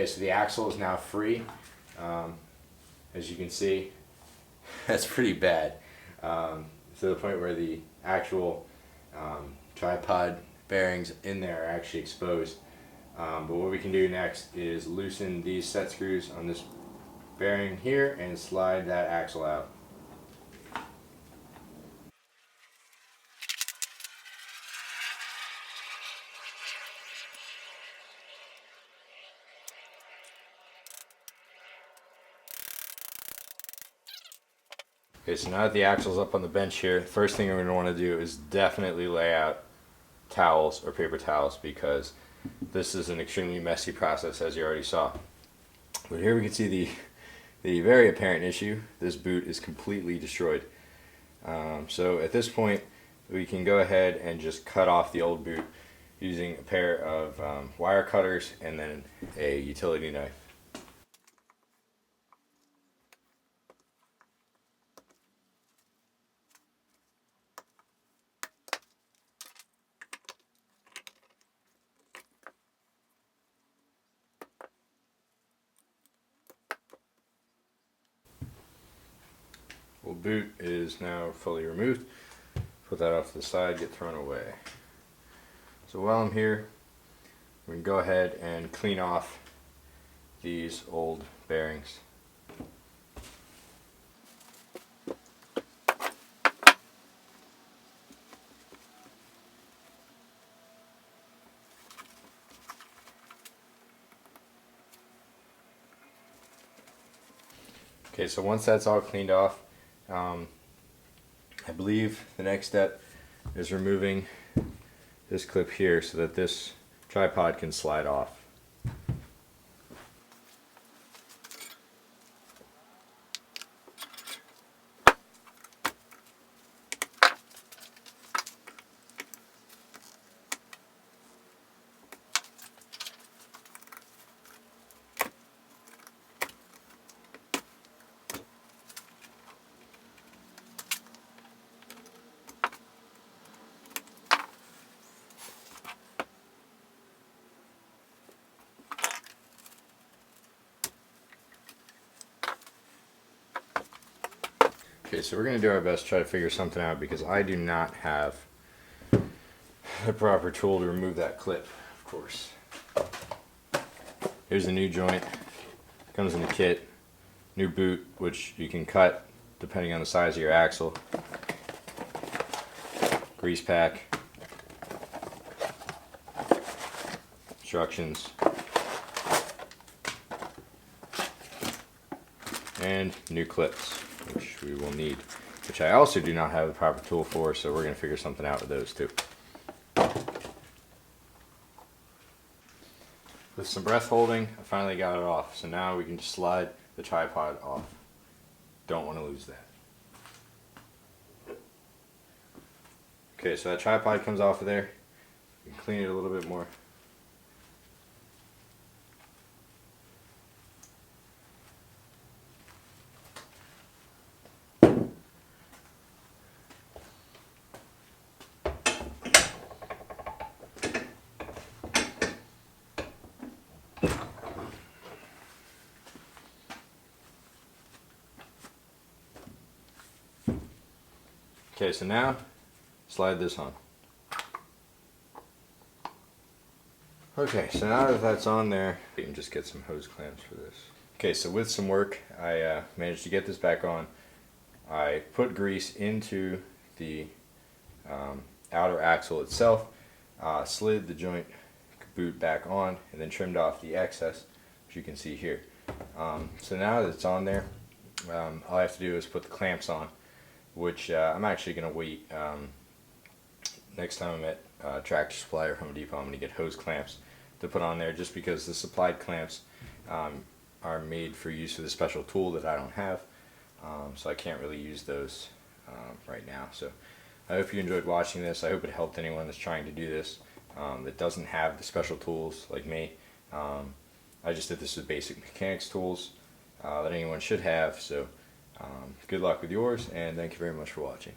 Okay, so the axle is now free. As you can see, that's pretty bad. To the point where the actual tripod bearings in there are actually exposed. But what we can do next is loosen these set screws on this bearing here and slide that axle out. Okay, so now that the axle's up on the bench here, first thing we're going to want to do is definitely lay out towels or paper towels, because this is an extremely messy process, as you already saw. But here we can see the very apparent issue. This boot is completely destroyed. So at this point, we can go ahead and just cut off the old boot using a pair of wire cutters and then a utility knife. Well, boot is now fully removed. Put that off to the side, get thrown away. So while I'm here, we can go ahead and clean off these old bearings. Okay, so once that's all cleaned off, I believe the next step is removing this clip here so that this tripod can slide off. Okay, so we're going to do our best to try to figure something out, because I do not have the proper tool to remove that clip, of course. Here's a new joint, comes in the kit, new boot, which you can cut depending on the size of your axle, grease pack, instructions, and new clips, which we will need, which I also do not have the proper tool for, so we're going to figure something out with those too. With some breath holding, I finally got it off, so now we can just slide the tripod off. Don't want to lose that. Okay, so that tripod comes off of there. You can clean it a little bit more. Okay, so now slide this on. Okay, so now that that's on there, you can just get some hose clamps for this. Okay, so with some work, I managed to get this back on. I put grease into the outer axle itself, slid the joint boot back on, and then trimmed off the excess, which you can see here. So now that it's on there, all I have to do is put the clamps on, which I'm actually going to wait. Next time I'm at Tractor Supply or Home Depot, I'm going to get hose clamps to put on there, just because the supplied clamps are made for use with a special tool that I don't have, so I can't really use those right now. So I hope you enjoyed watching this. I hope it helped anyone that's trying to do this that doesn't have the special tools like me. I just did this with basic mechanics tools that anyone should have, so good luck with yours, and thank you very much for watching.